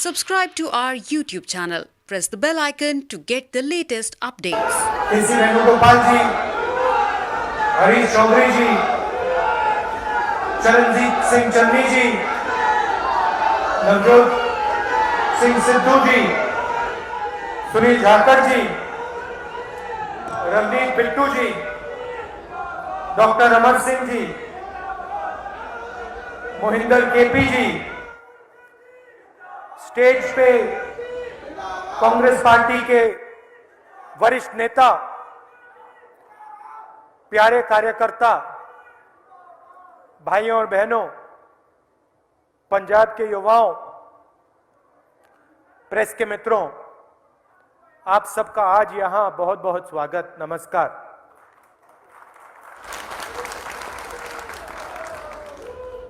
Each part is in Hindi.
Subscribe to our YouTube channel. Press the bell icon to get the latest updates. K C Venugopal ji, Harish Chaudhary ji, Charanjit Singh Channi ji, Navjot Singh Sidhu ji, Sunil Jakhar ji, Ravneet Bittu ji, doctor Amar Singh ji, Mohinder K P ji, stage पे कांग्रेस पार्टी के वरिष्ठ नेता, प्यारे कार्यकर्ता, भाइयों और बहनों, पंजाब के युवाओं, प्रेस के मित्रों, आप सबका आज यहां बहुत बहुत स्वागत, नमस्कार।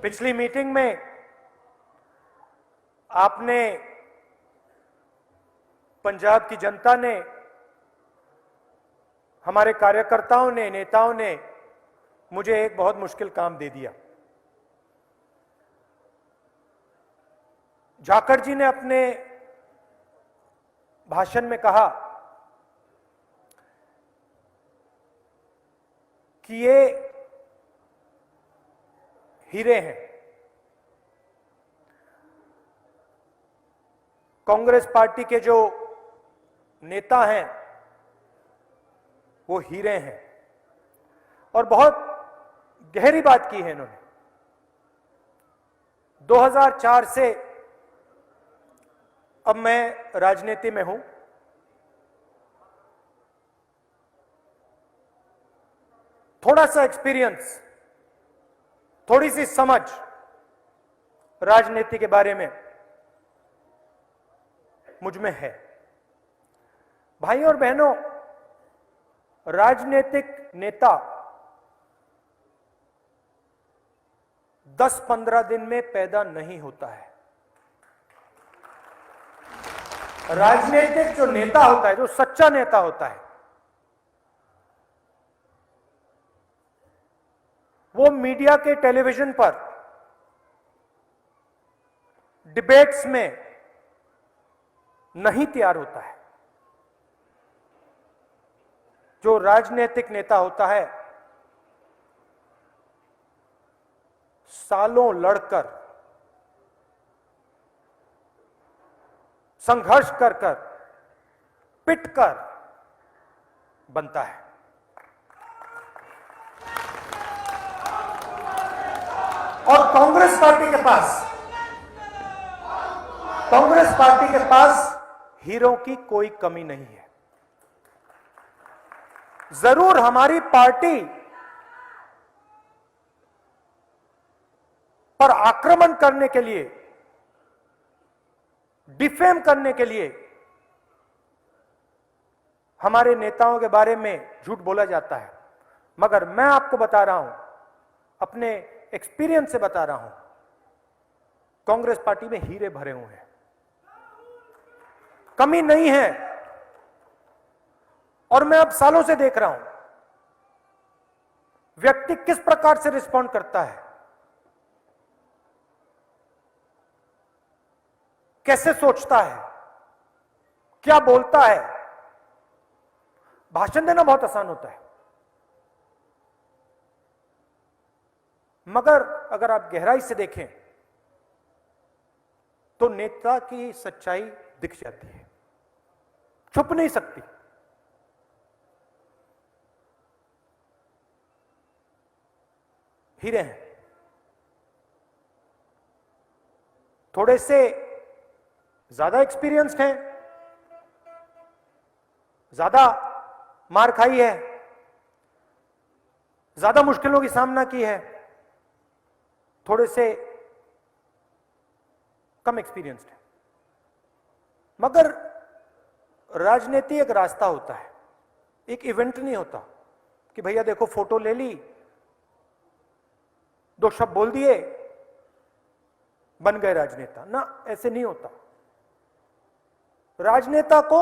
पिछली मीटिंग में आपने, पंजाब की जनता ने, हमारे कार्यकर्ताओं ने, नेताओं ने मुझे एक बहुत मुश्किल काम दे दिया। झाकड़ जी ने अपने भाषण में कहा कि ये हीरे हैं। कांग्रेस पार्टी के जो नेता हैं वो हीरे हैं, और बहुत गहरी बात की है इन्होंने। 2004 से अब मैं राजनीति में हूं। थोड़ा सा एक्सपीरियंस, थोड़ी सी समझ राजनीति के बारे में मुझ में है। भाइयों और बहनों, राजनीतिक नेता 10-15 दिन में पैदा नहीं होता है। राजनीतिक जो नेता होता है, जो सच्चा नेता होता है, वो मीडिया के, टेलीविजन पर, डिबेट्स में नहीं तैयार होता है। जो राजनीतिक नेता होता है, सालों लड़कर, संघर्ष कर कर, पिटकर बनता है। और कांग्रेस पार्टी के पास हीरों की कोई कमी नहीं है। जरूर हमारी पार्टी पर आक्रमण करने के लिए, डिफेम करने के लिए हमारे नेताओं के बारे में झूठ बोला जाता है, मगर मैं आपको बता रहा हूं, अपने एक्सपीरियंस से बता रहा हूं, कांग्रेस पार्टी में हीरे भरे हुए हैं, कमी नहीं है। और मैं अब सालों से देख रहा हूं व्यक्ति किस प्रकार से रिस्पॉन्ड करता है, कैसे सोचता है, क्या बोलता है। भाषण देना बहुत आसान होता है, मगर अगर आप गहराई से देखें तो नेता की सच्चाई दिख जाती है, छुप नहीं सकती। हीरे हैं। थोड़े से ज्यादा एक्सपीरियंस्ड हैं, ज्यादा मार खाई है, ज्यादा मुश्किलों की सामना की है, थोड़े से कम एक्सपीरियंस्ड है। मगर राजनीति एक रास्ता होता है, एक इवेंट नहीं होता कि भैया देखो फोटो ले ली, 2 शब्द बोल दिए, बन गए राजनेता। ना, ऐसे नहीं होता। राजनेता को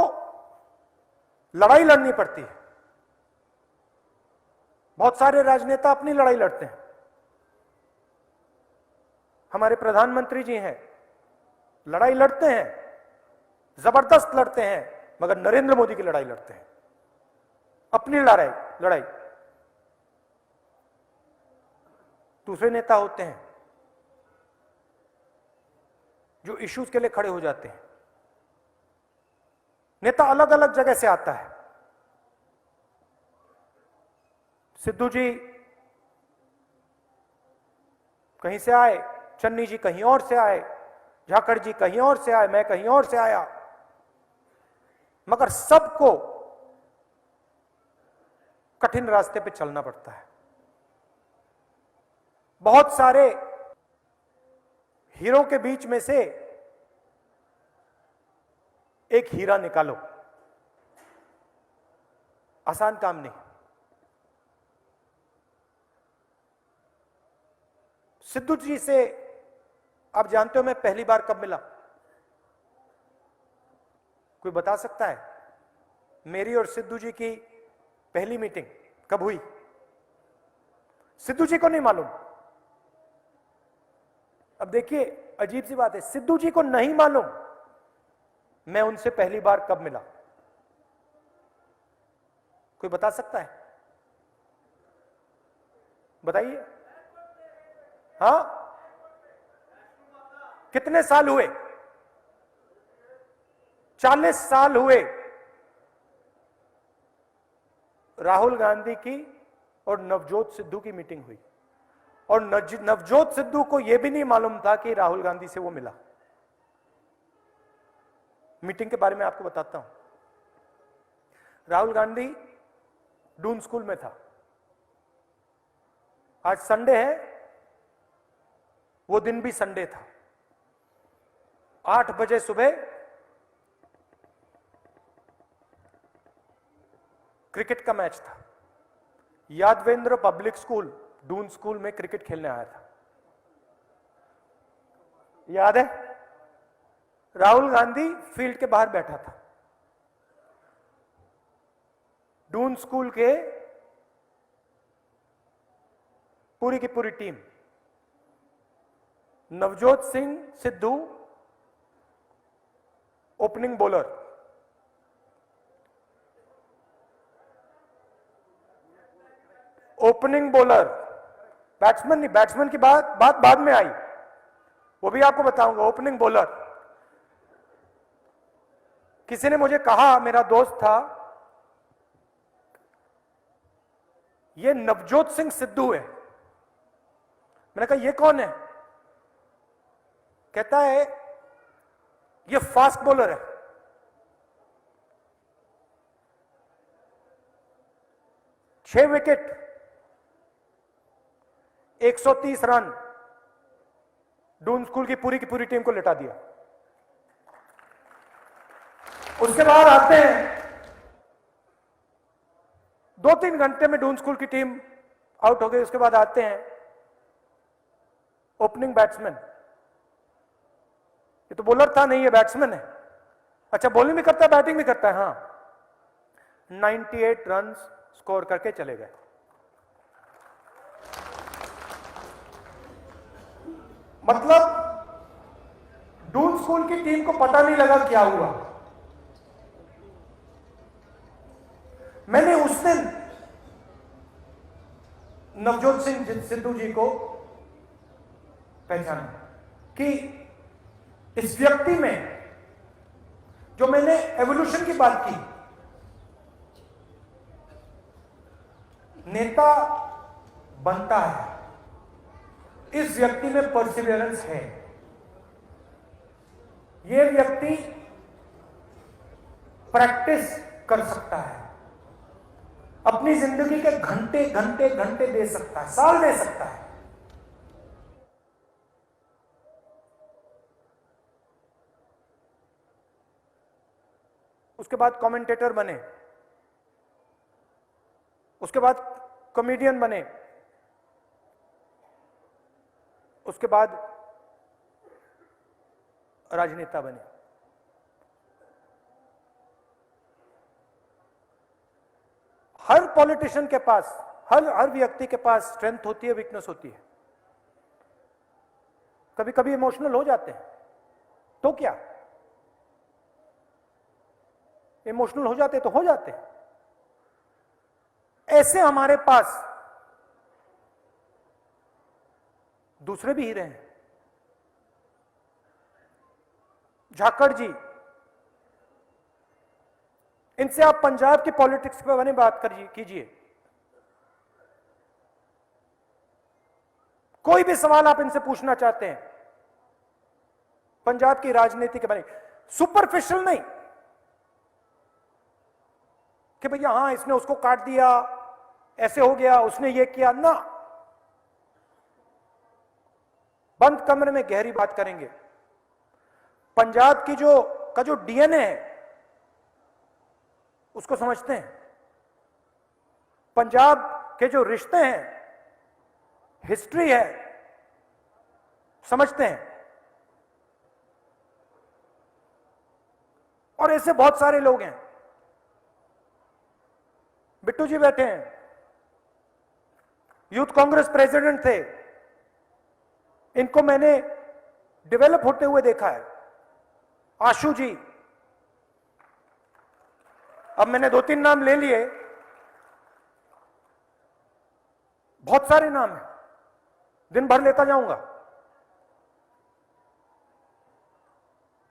लड़ाई लड़नी पड़ती है। बहुत सारे राजनेता अपनी लड़ाई लड़ते हैं। हमारे प्रधानमंत्री जी हैं, लड़ाई लड़ते हैं, जबरदस्त लड़ते हैं, मगर नरेंद्र मोदी की लड़ाई लड़ते हैं, अपनी लड़ाई। दूसरे नेता होते हैं जो इश्यूज के लिए खड़े हो जाते हैं। नेता अलग अलग जगह से आता है। सिद्धू जी कहीं से आए, चन्नी जी कहीं और से आए, झाकड़ जी कहीं और से आए, मैं कहीं और से आया, मगर सबको कठिन रास्ते पे चलना पड़ता है। बहुत सारे हीरो के बीच में से एक हीरा निकालो, आसान काम नहीं। सिद्धू जी से आप जानते हो मैं पहली बार कब मिला? कोई बता सकता है? मेरी और सिद्धू जी की पहली मीटिंग कब हुई? सिद्धू जी को नहीं मालूम। अब देखिए अजीब सी बात है, सिद्धू जी को नहीं मालूम मैं उनसे पहली बार कब मिला। कोई बता सकता है? बताइए। हाँ, कितने साल हुए? 40 साल हुए राहुल गांधी की और नवजोत सिद्धू की मीटिंग हुई, और नवजोत सिद्धू को यह भी नहीं मालूम था कि राहुल गांधी से वो मिला। मीटिंग के बारे में आपको बताता हूं। राहुल गांधी डून स्कूल में था। आज संडे है, वो दिन भी संडे था। 8 बजे सुबह क्रिकेट का मैच था। Yadavindra public school Doon school में क्रिकेट खेलने आया था। याद है? राहुल गांधी फील्ड के बाहर बैठा था। डून स्कूल के पूरी की पूरी team, Navjot Singh Sidhu opening bowler, batsman नहीं, बैट्समैन की बात बाद में आई, वो भी आपको बताऊंगा। Opening bowler. किसी ने मुझे कहा, मेरा दोस्त था, ये नवजोत सिंह सिद्धू है। मैंने कहा ये कौन है? कहता है ये फास्ट बॉलर है। छह विकेट, 130 रन, डून स्कूल की पूरी टीम को लिटा दिया। उसके बाद आते हैं, 2-3 घंटे में डून स्कूल की टीम आउट हो गई। उसके बाद आते हैं ओपनिंग बैट्समैन। ये तो बॉलर था नहीं, ये बैट्समैन है। अच्छा, बॉलिंग भी करता है, बैटिंग भी करता है। हाँ, 98 रन स्कोर करके चले गए। मतलब डून स्कूल की टीम को पता नहीं लगा क्या हुआ। मैंने उस दिन नवजोत सिंह सिद्धू जी को पहचाना कि इस व्यक्ति में, जो मैंने एवोल्यूशन की बात की, नेता बनता है, इस व्यक्ति में परसिवियरेंस है। यह व्यक्ति प्रैक्टिस कर सकता है, अपनी जिंदगी के घंटे घंटे घंटे दे सकता है, साल दे सकता है। उसके बाद कमेंटेटर बने, उसके बाद कॉमेडियन बने, उसके बाद राजनेता बने। हर पॉलिटिशियन के पास, हर व्यक्ति के पास स्ट्रेंथ होती है, वीकनेस होती है। कभी कभी इमोशनल हो जाते हैं, तो क्या? इमोशनल हो जाते तो हो जाते। ऐसे हमारे पास दूसरे भी हीरे हैं। झाकड़ जी, इनसे आप पंजाब की पॉलिटिक्स के बारे में बात कीजिए, कोई भी सवाल आप इनसे पूछना चाहते हैं पंजाब की राजनीति के बारे में, सुपरफिशियल नहीं कि भैया हां इसने उसको काट दिया, ऐसे हो गया, उसने ये किया ना, बंद कमरे में गहरी बात करेंगे। पंजाब की जो डीएनए है उसको समझते हैं, पंजाब के जो रिश्ते हैं, हिस्ट्री है, समझते हैं। और ऐसे बहुत सारे लोग हैं। बिट्टू जी बैठे हैं, यूथ कांग्रेस प्रेसिडेंट थे, इनको मैंने डेवलप होते हुए देखा है। आशु जी, अब मैंने 2-3 नाम ले लिए, बहुत सारे नाम हैं, दिन भर लेता जाऊंगा,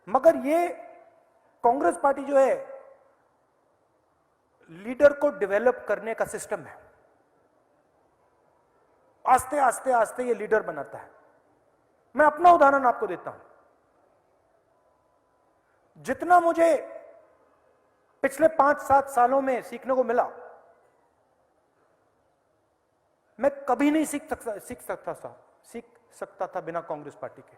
मगर ये कांग्रेस पार्टी जो है लीडर को डेवलप करने का सिस्टम है। आस्ते आस्ते आस्ते ये लीडर बनाता है। मैं अपना उदाहरण आपको देता हूं। जितना मुझे पिछले 5-7 सालों में सीखने को मिला, मैं कभी नहीं सीख सकता था बिना कांग्रेस पार्टी के,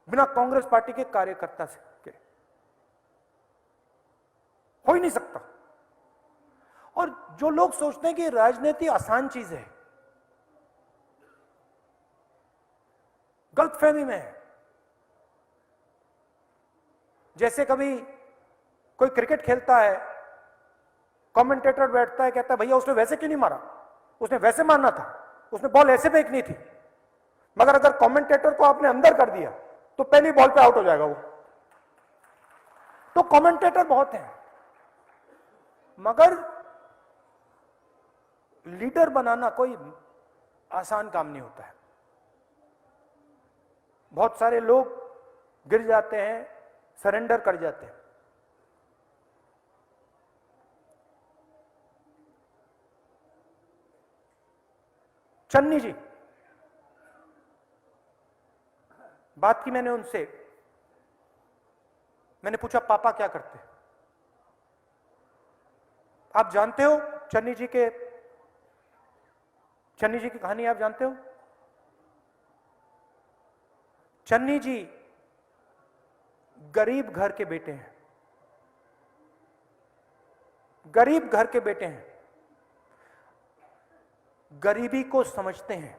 बिना कांग्रेस पार्टी के कार्यकर्ता के हो ही नहीं सकता। और जो लोग सोचते हैं कि राजनीति आसान चीज है, गलतफहमी में है। जैसे कभी कोई क्रिकेट खेलता है, कमेंटेटर बैठता है, कहता है भैया उसने वैसे क्यों नहीं मारा, उसने वैसे मारना था, उसने बॉल ऐसे फेंकनी थी। मगर अगर कमेंटेटर को आपने अंदर कर दिया तो पहली बॉल पे आउट हो जाएगा वो। तो कमेंटेटर बहुत हैं, मगर लीडर बनाना कोई आसान काम नहीं होता है। बहुत सारे लोग गिर जाते हैं, सरेंडर कर जाते हैं। चन्नी जी, बात की मैंने उनसे, मैंने पूछा पापा क्या करते हैं। आप जानते हो चन्नी जी की कहानी आप जानते हो? चन्नी जी गरीब घर के बेटे हैं, गरीब घर के बेटे हैं, गरीबी को समझते हैं,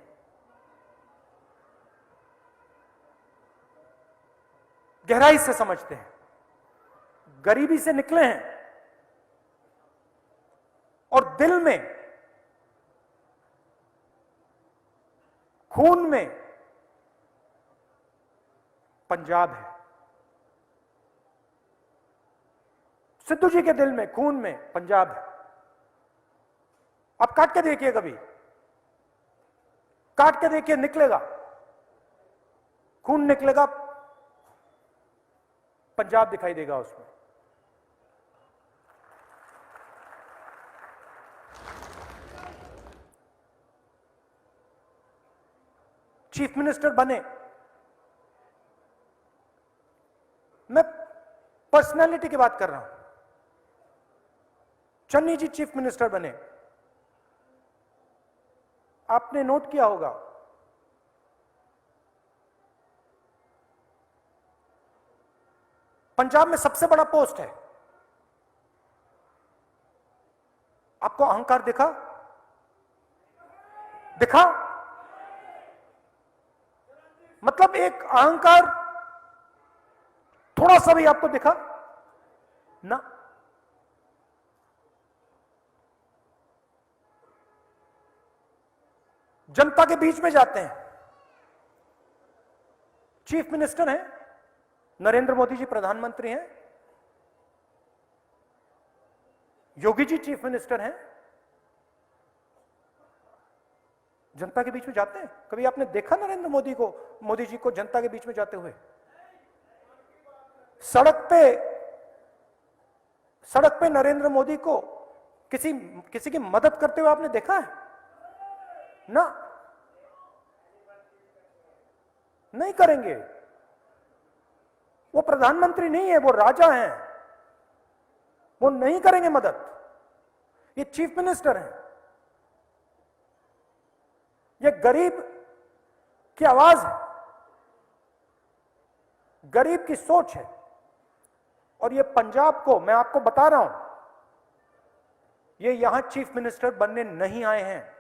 गहराई से समझते हैं, गरीबी से निकले हैं और दिल में, खून में पंजाब है। सिद्धू जी के दिल में, खून में पंजाब है। आप काट के देखिए, कभी काट के देखिए, निकलेगा, खून निकलेगा, पंजाब दिखाई देगा उसमें। चीफ मिनिस्टर बने, मैं पर्सनालिटी की बात कर रहा हूं। चन्नी जी चीफ मिनिस्टर बने, आपने नोट किया होगा पंजाब में सबसे बड़ा पोस्ट है। आपको अहंकार दिखा? मतलब एक अहंकार थोड़ा सा भी आपको दिखा ना? जनता के बीच में जाते हैं, चीफ मिनिस्टर हैं, नरेंद्र मोदी जी प्रधानमंत्री हैं, योगी जी चीफ मिनिस्टर हैं, जनता के बीच में जाते हैं? कभी आपने देखा नरेंद्र मोदी जी को जनता के बीच में जाते हुए? सड़क पे नरेंद्र मोदी को किसी की मदद करते हुए आपने देखा है? ना, नहीं करेंगे। वो प्रधानमंत्री नहीं है, वो राजा हैं, वो नहीं करेंगे मदद। ये चीफ मिनिस्टर हैं, ये गरीब की आवाज है, गरीब की सोच है। और ये पंजाब को मैं आपको बता रहा हूं, ये यहां चीफ मिनिस्टर बनने नहीं आए हैं,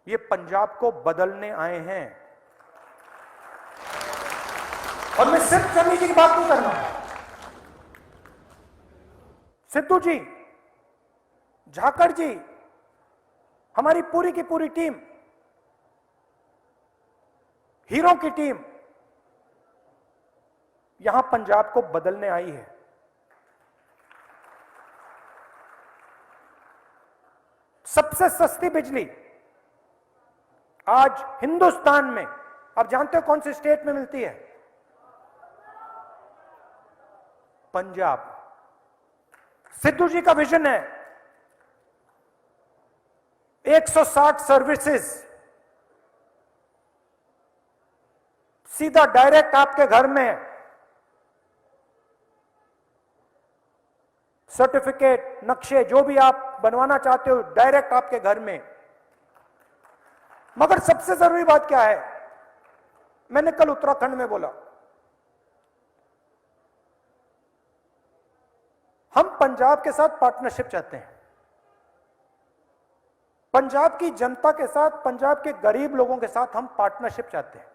ये पंजाब को बदलने आए हैं। और मैं सिर्फ चन्नी जी की बात नहीं कर रहा हूं, सिद्धू जी, झाकड़ जी, हमारी पूरी की पूरी टीम, हीरो की टीम यहां पंजाब को बदलने आई है। सबसे सस्ती बिजली आज हिंदुस्तान में, आप जानते हो कौन सी स्टेट में मिलती है? पंजाब। सिद्धू जी का विजन है 160 सर्विसेज सीधा डायरेक्ट आपके घर में, सर्टिफिकेट, नक्शे, जो भी आप बनवाना चाहते हो डायरेक्ट आपके घर में। मगर सबसे जरूरी बात क्या है? मैंने कल उत्तराखंड में बोला, हम पंजाब के साथ पार्टनरशिप चाहते हैं, पंजाब की जनता के साथ, पंजाब के गरीब लोगों के साथ हम पार्टनरशिप चाहते हैं।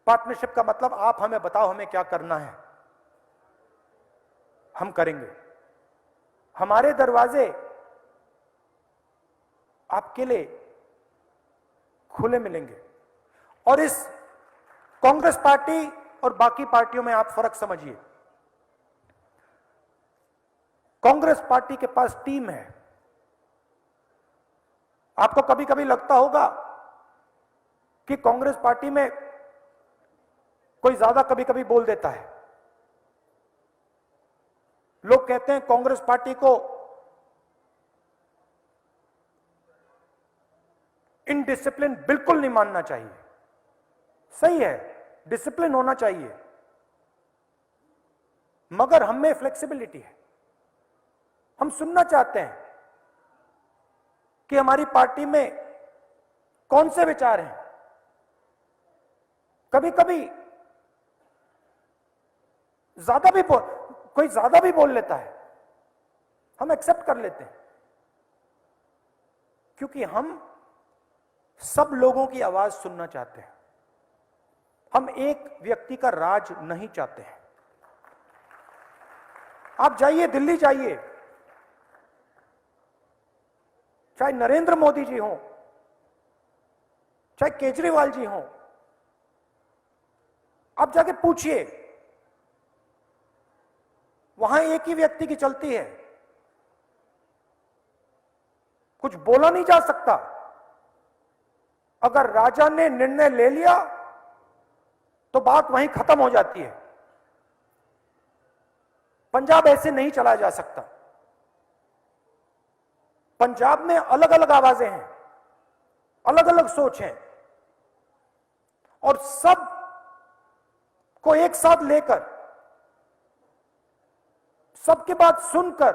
पार्टनरशिप का मतलब आप हमें बताओ हमें क्या करना है, हम करेंगे। हमारे दरवाजे आपके लिए खुले मिलेंगे। और इस कांग्रेस पार्टी और बाकी पार्टियों में आप फर्क समझिए। कांग्रेस पार्टी के पास टीम है। आपको कभी कभी लगता होगा कि कांग्रेस पार्टी में कोई ज्यादा कभी कभी बोल देता है। लोग कहते हैं कांग्रेस पार्टी को इनडिसिप्लिन बिल्कुल नहीं मानना चाहिए। सही है, डिसिप्लिन होना चाहिए, मगर हम में फ्लेक्सिबिलिटी है। हम सुनना चाहते हैं कि हमारी पार्टी में कौन से विचार हैं। कभी कभी कोई ज्यादा भी बोल लेता है, हम एक्सेप्ट कर लेते हैं, क्योंकि हम सब लोगों की आवाज सुनना चाहते हैं। हम एक व्यक्ति का राज नहीं चाहते हैं। आप जाइए, दिल्ली जाइए, चाहे नरेंद्र मोदी जी हों, चाहे केजरीवाल जी हों, आप जाके पूछिए, वहां एक ही व्यक्ति की चलती है। कुछ बोला नहीं जा सकता। अगर राजा ने निर्णय ले लिया तो बात वहीं खत्म हो जाती है। पंजाब ऐसे नहीं चलाया जा सकता। पंजाब में अलग अलग आवाजें हैं, अलग अलग सोच हैं, और सब को एक साथ लेकर, सबकी बात सुनकर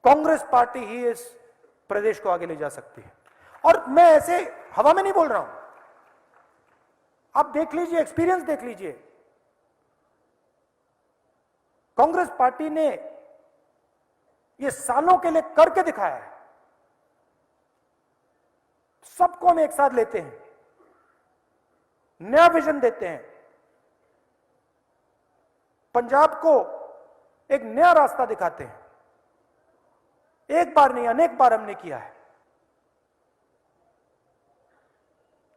कांग्रेस पार्टी ही इस प्रदेश को आगे ले जा सकती है। और मैं ऐसे हवा में नहीं बोल रहा हूं, आप देख लीजिए, एक्सपीरियंस देख लीजिए। कांग्रेस पार्टी ने ये सालों के लिए करके दिखाया है। सबको हम एक साथ लेते हैं, नया विजन देते हैं, पंजाब को एक नया रास्ता दिखाते हैं। एक बार नहीं, अनेक बार हमने किया है।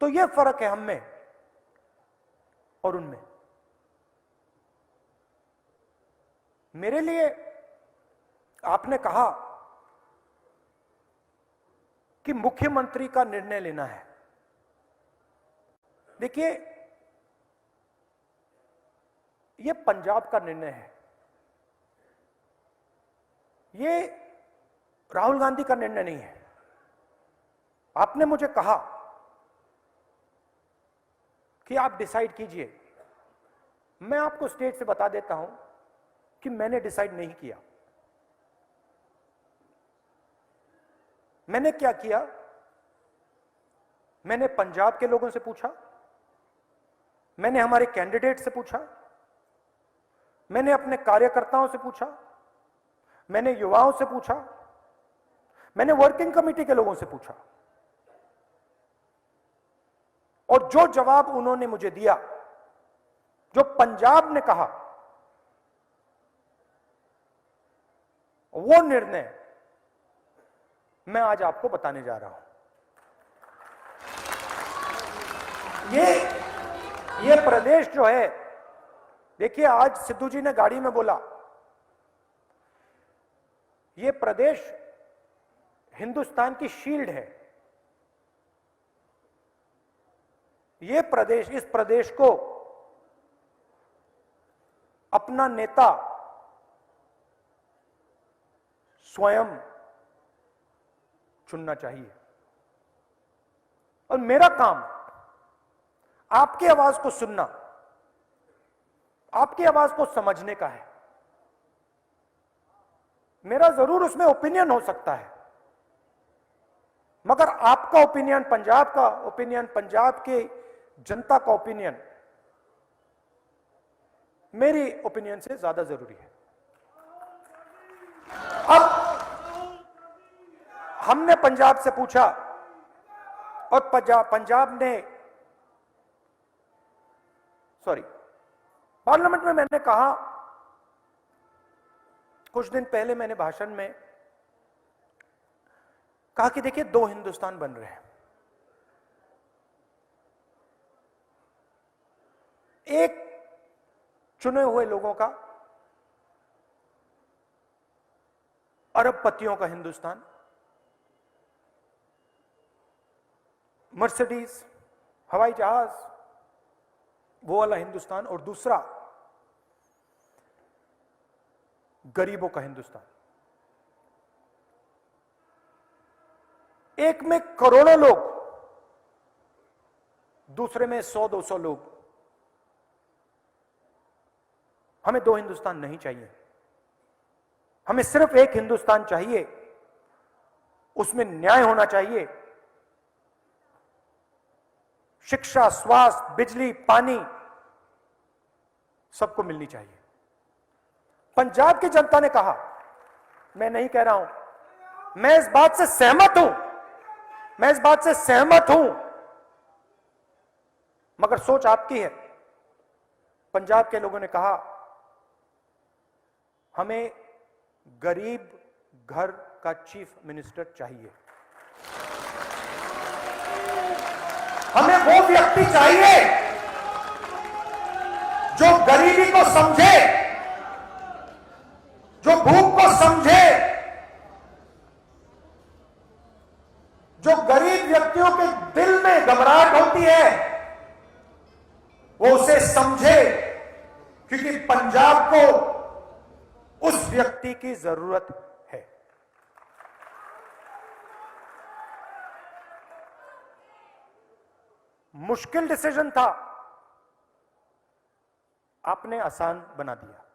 तो यह फर्क है हम में और उनमें। मेरे लिए आपने कहा कि मुख्यमंत्री का निर्णय लेना है। देखिए, यह पंजाब का निर्णय है, ये राहुल गांधी का निर्णय नहीं है। आपने मुझे कहा कि आप डिसाइड कीजिए। मैं आपको स्टेज से बता देता हूं कि मैंने डिसाइड नहीं किया। मैंने क्या किया, मैंने पंजाब के लोगों से पूछा, मैंने हमारे कैंडिडेट से पूछा, मैंने अपने कार्यकर्ताओं से पूछा, मैंने युवाओं से पूछा, मैंने वर्किंग कमेटी के लोगों से पूछा, और जो जवाब उन्होंने मुझे दिया, जो पंजाब ने कहा, वो निर्णय मैं आज आपको बताने जा रहा हूं। ये प्रदेश जो है, देखिए, आज सिद्धू जी ने गाड़ी में बोला, ये प्रदेश हिंदुस्तान की शील्ड है। ये प्रदेश, इस प्रदेश को अपना नेता स्वयं चुनना चाहिए, और मेरा काम आपकी आवाज को सुनना, आपकी आवाज को समझने का है। मेरा जरूर उसमें ओपिनियन हो सकता है, मगर आपका ओपिनियन, पंजाब का ओपिनियन, पंजाब के जनता का ओपिनियन मेरी ओपिनियन से ज्यादा जरूरी है। अब हमने पंजाब से पूछा, और पंजाब ने, पार्लियामेंट में मैंने कहा, कुछ दिन पहले मैंने भाषण में कहा कि देखिए, दो हिंदुस्तान बन रहे हैं। एक चुने हुए लोगों का, अरबपतियों का हिंदुस्तान, मर्सिडीज, हवाई जहाज, वो वाला हिंदुस्तान, और दूसरा गरीबों का हिंदुस्तान। एक में करोड़ों लोग, दूसरे में 100-200 लोग। हमें दो हिंदुस्तान नहीं चाहिए, हमें सिर्फ एक हिंदुस्तान चाहिए। उसमें न्याय होना चाहिए, शिक्षा, स्वास्थ्य, बिजली, पानी सबको मिलनी चाहिए। पंजाब की जनता ने कहा, मैं नहीं कह रहा हूं, मैं इस बात से सहमत हूं, मैं इस बात से सहमत हूं, मगर सोच आपकी है। पंजाब के लोगों ने कहा, हमें गरीब घर का चीफ मिनिस्टर चाहिए, हमें वो व्यक्ति चाहिए जो गरीबी को समझे, जो भूख को समझे, जो गरीब व्यक्तियों के दिल में घबराहट होती है वो उसे समझे, क्योंकि पंजाब को उस व्यक्ति की जरूरत है। मुश्किल डिसीजन था, आपने आसान बना दिया।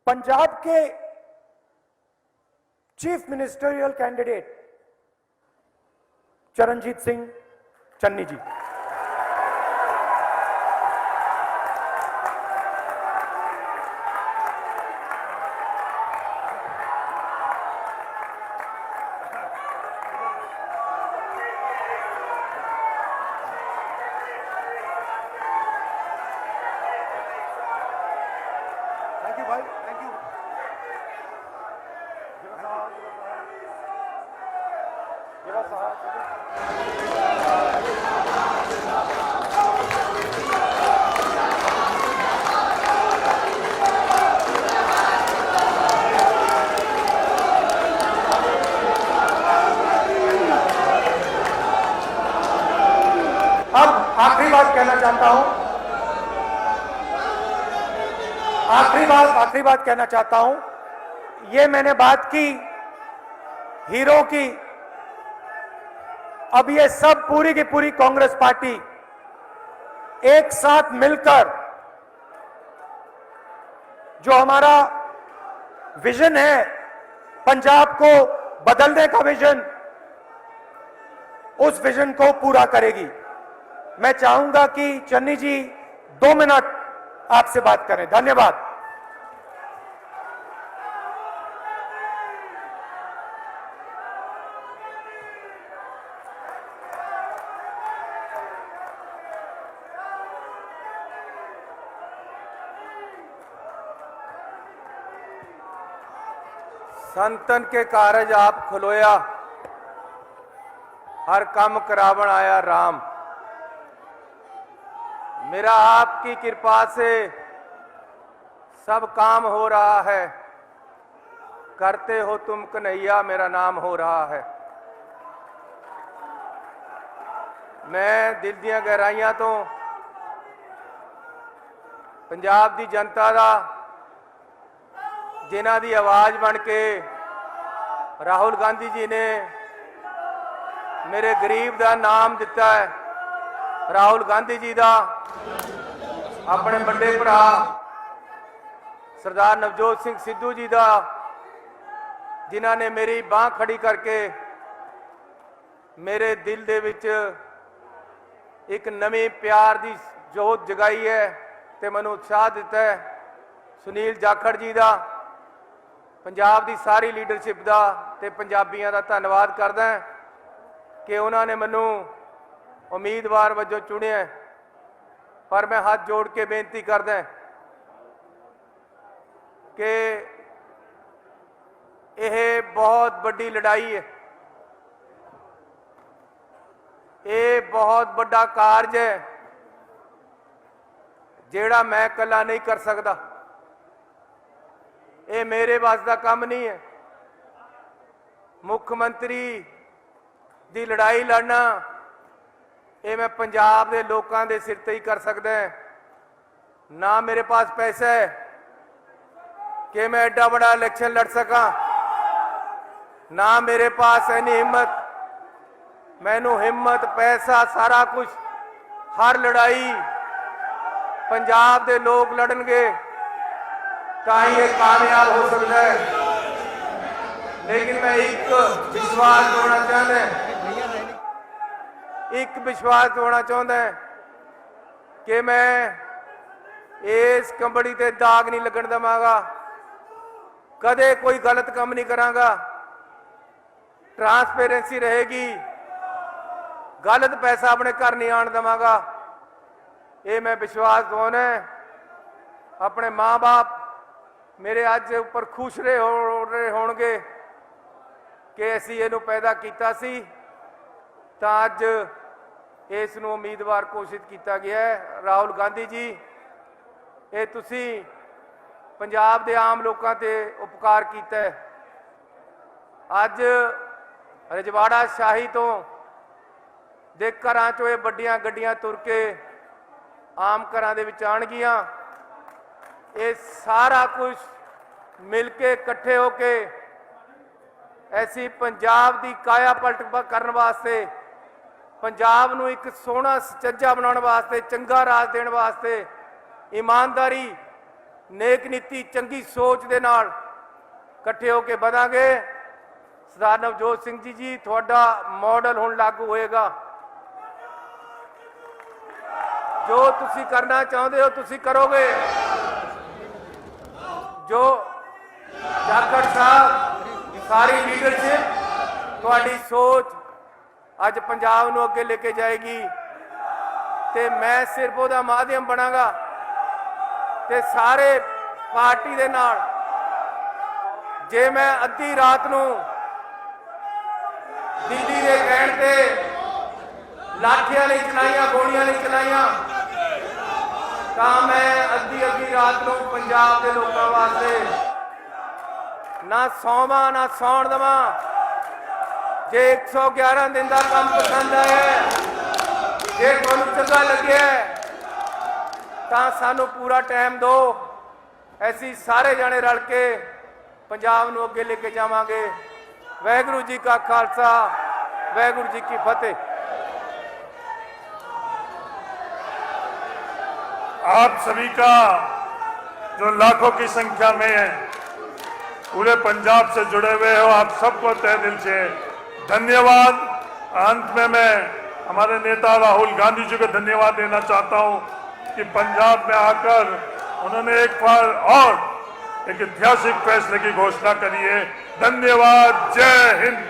पंजाब के chief ministerial candidate Charanjit Singh Channi ji, thank you भाई, थैंक यू। कहना चाहता हूं, आखिरी बात कहना चाहता हूं। ये मैंने बात की हीरो की, अब ये सब पूरी की पूरी कांग्रेस पार्टी एक साथ मिलकर जो हमारा विजन है, पंजाब को बदलने का विजन, उस विजन को पूरा करेगी। मैं चाहूंगा कि चन्नी जी 2 मिनट आपसे बात करें। धन्यवाद। संतन के कारज आप खुलोया, हर काम करावन आया राम। मेरा आपकी कृपा से सब काम हो रहा है, करते हो तुम कन्हैया मेरा नाम हो रहा है। मैं दिल ਦੀਆਂ गहराइयां तो पंजाब ਦੀ जनता ਦਾ, जिन्हां दी आवाज़ बन के राहुल गांधी जी ने मेरे गरीब का नाम दिता है, राहुल गांधी जी का अपने बड़े भरा सरदार नवजोत सिंह सिद्धू जी का, जिन्हां ने मेरी बांह खड़ी करके मेरे दिल दे विच एक नवी प्यार की जोत जगाई है ते मैनूं उत्साह दिता है। सुनील जाखड़ जी का, पंजाब की सारी लीडरशिप का ते पंजाबियों का धन्यवाद करदा कि उन्होंने मैनू उम्मीदवार वजों चुनिया। पर मैं हाथ जोड़ के बेनती करदा कि यह बहुत बड़ी लड़ाई है, ये बहुत बड़ा कारज है जिहड़ा मैं कला नहीं कर सकता। ये मेरे बस का काम नहीं है। मुख्यमंत्री की लड़ाई लड़ना ये मैं पंजाब के लोगों के सिर ते ही कर सकता है। ना मेरे पास पैसा है कि मैं एडा बड़ा इलेक्शन लड़ सका, ना मेरे पास इन्नी हिम्मत। मैनू हिम्मत, पैसा, सारा कुछ, हर लड़ाई पंजाब के लोग लड़नगे तां ये कामयाब हो सकता है। लेकिन मैं एक विश्वास होना चाहता, एक विश्वास होना चाहता कि मैं इस कंबड़ी ते दाग नहीं लगन देवांगा, कदे कोई गलत काम नहीं करांगा। ट्रांसपेरेंसी रहेगी, गलत पैसा अपने घर नहीं आन देवांगा। ये मैं विश्वास दवाना। अपने माँ बाप मेरे अज उपर खुश रहे होणगे कि असीं इहनूं पैदा कीता सी, तां अज इस नूं उम्मीदवार घोषित किया गया है। राहुल गांधी जी, ये तुसीं पंजाब दे आम लोकां ते उपकार कीता है। अज रजवाड़ा शाही तो दे घरां चों ये वड्डियां गड्डियां तुर के आम घरां दे विच आउणगीआं। ये सारा कुछ मिल के इकट्ठे होके ऐसी पंजाब की काया पलट करने वास्ते, पंजाब नूं एक सोहना सचज्जा बनाने वास्ते, चंगा राज देने वास्ते, ईमानदारी, नेक नीति, चंगी सोच दे नाल इकट्ठे होके बढ़ांगे। सरदार नवजोत सिंह जी तुहाडा मॉडल हुण लागू होएगा। जो तुसी करना चाहते हो तुसी करोगे। जो जाखड़ साहब सारी लीडरशिप तुहाडी सोच अज पंजाब नूं अगे लेके जाएगी ते मैं सिर्फ उहदा माध्यम बनांगा ते सारे पार्टी दे नाल। जे मैं अद्धी रात नूं दिल्ली दे कहण ते लाठियां नहीं चलाइयां, गोलियां नहीं चलाइयां, तां मैं अद्धी रात नूं पंजाब के लोगों वास्ते ना सौवां ना सौण देवां। जे 111 दिन का काम पसंद आया ਜੇ ਤੁਹਾਨੂੰ ਚੰਗਾ ਲੱਗਿਆ ਤਾਂ ਸਾਨੂੰ ਪੂਰਾ ਟਾਈਮ ਦਿਓ, ਅਸੀਂ ਸਾਰੇ ਜਾਣੇ ਰਲ ਕੇ ਪੰਜਾਬ ਨੂੰ ਅੱਗੇ ਲੈ ਕੇ ਜਾਵਾਂਗੇ। ਵਾਹਿਗੁਰੂ ਜੀ ਕਾ ਖਾਲਸਾ, ਵਾਹਿਗੁਰੂ ਜੀ ਕੀ ਫਤਿਹ। आप सभी का जो लाखों की संख्या में है पूरे पंजाब से जुड़े हुए हो, आप सबको तहे दिल से धन्यवाद। अंत में मैं हमारे नेता राहुल गांधी जी को धन्यवाद देना चाहता हूं कि पंजाब में आकर उन्होंने एक बार और एक ऐतिहासिक फैसले की घोषणा करी है। धन्यवाद। जय हिंद।